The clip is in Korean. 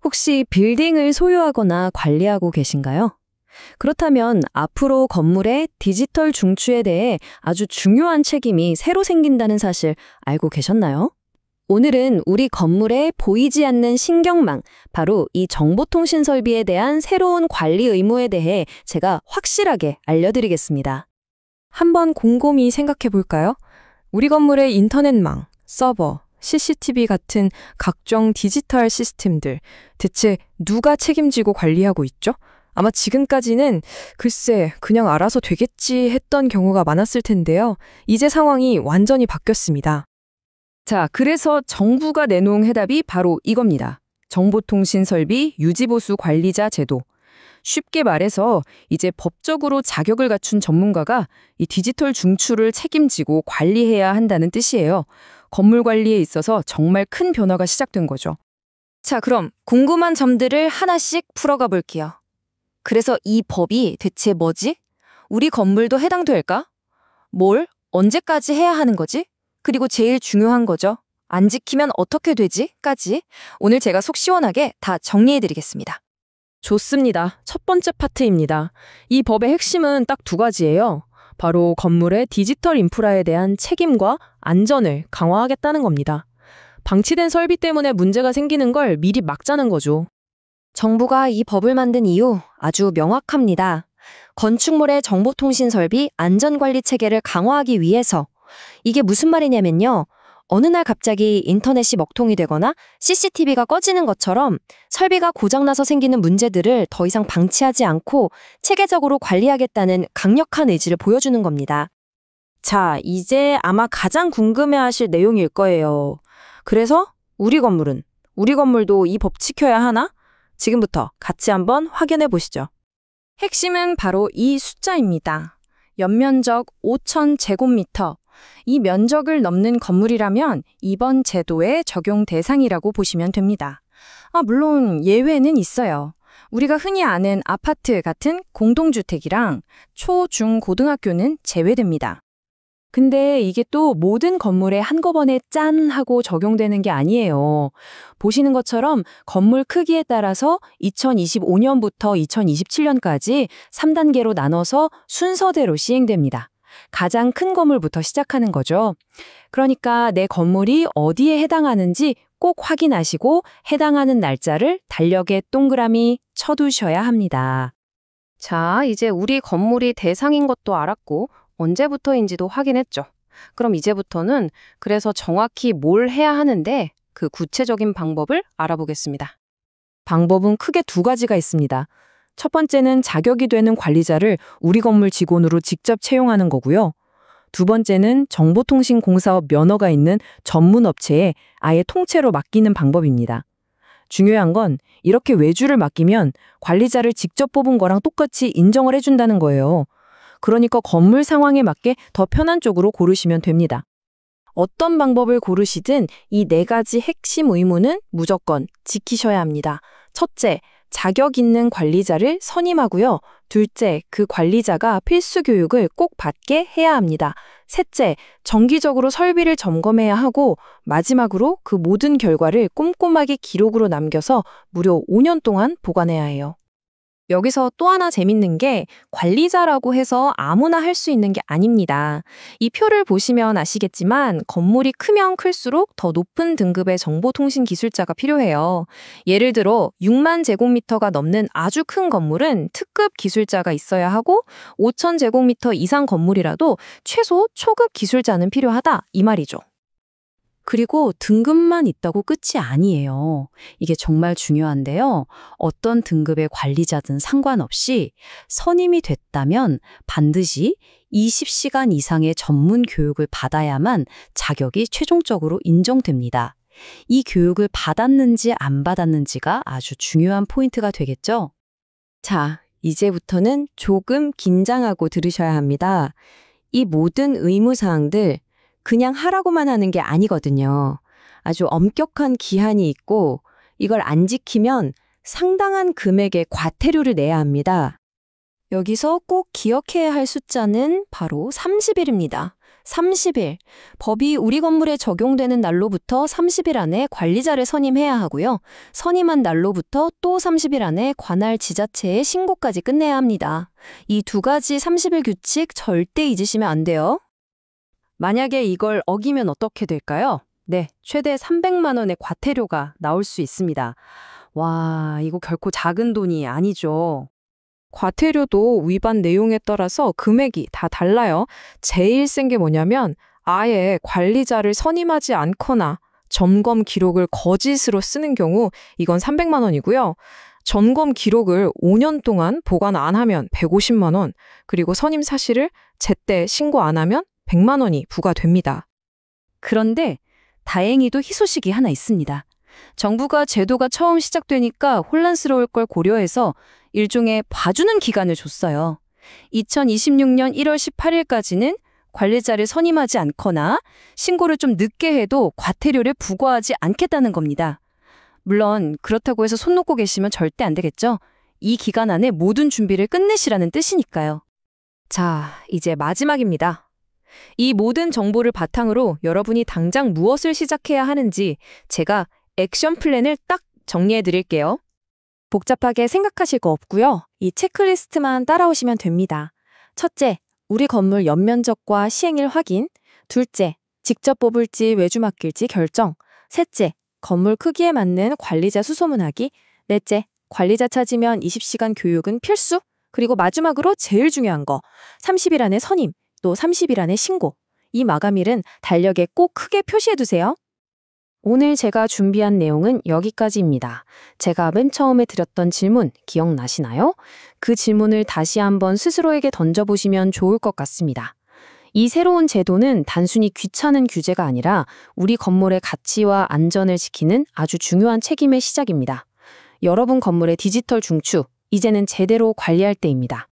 혹시 빌딩을 소유하거나 관리하고 계신가요? 그렇다면 앞으로 건물의 디지털 중추에 대해 아주 중요한 책임이 새로 생긴다는 사실 알고 계셨나요? 오늘은 우리 건물에 보이지 않는 신경망, 바로 이 정보통신 설비에 대한 새로운 관리 의무에 대해 제가 확실하게 알려드리겠습니다. 한번 곰곰이 생각해 볼까요? 우리 건물의 인터넷망, 서버, CCTV 같은 각종 디지털 시스템들, 대체 누가 책임지고 관리하고 있죠? 아마 지금까지는 글쎄 그냥 알아서 되겠지 했던 경우가 많았을 텐데요. 이제 상황이 완전히 바뀌었습니다. 자, 그래서 정부가 내놓은 해답이 바로 이겁니다. 정보통신설비 유지보수 관리자 제도. 쉽게 말해서 이제 법적으로 자격을 갖춘 전문가가 이 디지털 중추를 책임지고 관리해야 한다는 뜻이에요. 건물 관리에 있어서 정말 큰 변화가 시작된 거죠. 자, 그럼 궁금한 점들을 하나씩 풀어가 볼게요. 그래서 이 법이 대체 뭐지? 우리 건물도 해당될까? 뭘 언제까지 해야 하는 거지? 그리고 제일 중요한 거죠. 안 지키면 어떻게 되지? 까지 오늘 제가 속 시원하게 다 정리해드리겠습니다. 좋습니다. 첫 번째 파트입니다. 이 법의 핵심은 딱 두 가지예요. 바로 건물의 디지털 인프라에 대한 책임과 안전을 강화하겠다는 겁니다. 방치된 설비 때문에 문제가 생기는 걸 미리 막자는 거죠. 정부가 이 법을 만든 이유 아주 명확합니다. 건축물의 정보통신 설비 안전관리 체계를 강화하기 위해서. 이게 무슨 말이냐면요. 어느 날 갑자기 인터넷이 먹통이 되거나 CCTV가 꺼지는 것처럼 설비가 고장나서 생기는 문제들을 더 이상 방치하지 않고 체계적으로 관리하겠다는 강력한 의지를 보여주는 겁니다. 자, 이제 아마 가장 궁금해하실 내용일 거예요. 그래서 우리 건물도 이 법 지켜야 하나? 지금부터 같이 한번 확인해 보시죠. 핵심은 바로 이 숫자입니다. 연면적 5,000제곱미터. 이 면적을 넘는 건물이라면 이번 제도의 적용 대상이라고 보시면 됩니다. 물론 예외는 있어요. 우리가 흔히 아는 아파트 같은 공동주택이랑 초, 중, 고등학교는 제외됩니다. 근데 이게 또 모든 건물에 한꺼번에 짠 하고 적용되는 게 아니에요. 보시는 것처럼 건물 크기에 따라서 2025년부터 2027년까지 3단계로 나눠서 순서대로 시행됩니다. 가장 큰 건물부터 시작하는 거죠. 그러니까 내 건물이 어디에 해당하는지 꼭 확인하시고 해당하는 날짜를 달력에 동그라미 쳐두셔야 합니다. 자, 이제 우리 건물이 대상인 것도 알았고 언제부터인지도 확인했죠. 그럼 이제부터는 그래서 정확히 뭘 해야 하는데 그 구체적인 방법을 알아보겠습니다. 방법은 크게 두 가지가 있습니다. 첫 번째는 자격이 되는 관리자를 우리 건물 직원으로 직접 채용하는 거고요. 두 번째는 정보통신공사업 면허가 있는 전문 업체에 아예 통째로 맡기는 방법입니다. 중요한 건 이렇게 외주를 맡기면 관리자를 직접 뽑은 거랑 똑같이 인정을 해준다는 거예요. 그러니까 건물 상황에 맞게 더 편한 쪽으로 고르시면 됩니다. 어떤 방법을 고르시든 이 네 가지 핵심 의무는 무조건 지키셔야 합니다. 첫째, 자격 있는 관리자를 선임하고요. 둘째, 그 관리자가 필수 교육을 꼭 받게 해야 합니다. 셋째, 정기적으로 설비를 점검해야 하고 마지막으로 그 모든 결과를 꼼꼼하게 기록으로 남겨서 무려 5년 동안 보관해야 해요. 여기서 또 하나 재밌는 게 관리자라고 해서 아무나 할 수 있는 게 아닙니다. 이 표를 보시면 아시겠지만 건물이 크면 클수록 더 높은 등급의 정보통신 기술자가 필요해요. 예를 들어 6만 제곱미터가 넘는 아주 큰 건물은 특급 기술자가 있어야 하고 5천 제곱미터 이상 건물이라도 최소 초급 기술자는 필요하다 이 말이죠. 그리고 등급만 있다고 끝이 아니에요. 이게 정말 중요한데요. 어떤 등급의 관리자든 상관없이 선임이 됐다면 반드시 20시간 이상의 전문 교육을 받아야만 자격이 최종적으로 인정됩니다. 이 교육을 받았는지 안 받았는지가 아주 중요한 포인트가 되겠죠? 자, 이제부터는 조금 긴장하고 들으셔야 합니다. 이 모든 의무사항들 그냥 하라고만 하는 게 아니거든요. 아주 엄격한 기한이 있고 이걸 안 지키면 상당한 금액의 과태료를 내야 합니다. 여기서 꼭 기억해야 할 숫자는 바로 30일입니다. 30일. 법이 우리 건물에 적용되는 날로부터 30일 안에 관리자를 선임해야 하고요. 선임한 날로부터 또 30일 안에 관할 지자체에 신고까지 끝내야 합니다. 이 두 가지 30일 규칙 절대 잊으시면 안 돼요. 만약에 이걸 어기면 어떻게 될까요? 네, 최대 300만 원의 과태료가 나올 수 있습니다. 와, 이거 결코 작은 돈이 아니죠. 과태료도 위반 내용에 따라서 금액이 다 달라요. 제일 센 게 뭐냐면 아예 관리자를 선임하지 않거나 점검 기록을 거짓으로 쓰는 경우 이건 300만 원이고요. 점검 기록을 5년 동안 보관 안 하면 150만 원, 그리고 선임 사실을 제때 신고 안 하면 100만 원이 부과됩니다. 그런데 다행히도 희소식이 하나 있습니다. 정부가 제도가 처음 시작되니까 혼란스러울 걸 고려해서 일종의 봐주는 기간을 줬어요. 2026년 1월 18일까지는 관리자를 선임하지 않거나 신고를 좀 늦게 해도 과태료를 부과하지 않겠다는 겁니다. 물론 그렇다고 해서 손 놓고 계시면 절대 안 되겠죠. 이 기간 안에 모든 준비를 끝내시라는 뜻이니까요. 자, 이제 마지막입니다. 이 모든 정보를 바탕으로 여러분이 당장 무엇을 시작해야 하는지 제가 액션 플랜을 딱 정리해 드릴게요. 복잡하게 생각하실 거 없고요. 이 체크리스트만 따라오시면 됩니다. 첫째, 우리 건물 연면적과 시행일 확인. 둘째, 직접 뽑을지 외주 맡길지 결정. 셋째, 건물 크기에 맞는 관리자 수소문하기. 넷째, 관리자 찾으면 20시간 교육은 필수. 그리고 마지막으로 제일 중요한 거, 30일 안에 선임, 또 30일 안에 신고. 이 마감일은 달력에 꼭 크게 표시해두세요. 오늘 제가 준비한 내용은 여기까지입니다. 제가 맨 처음에 드렸던 질문 기억나시나요? 그 질문을 다시 한번 스스로에게 던져보시면 좋을 것 같습니다. 이 새로운 제도는 단순히 귀찮은 규제가 아니라 우리 건물의 가치와 안전을 지키는 아주 중요한 책임의 시작입니다. 여러분 건물의 디지털 중추, 이제는 제대로 관리할 때입니다.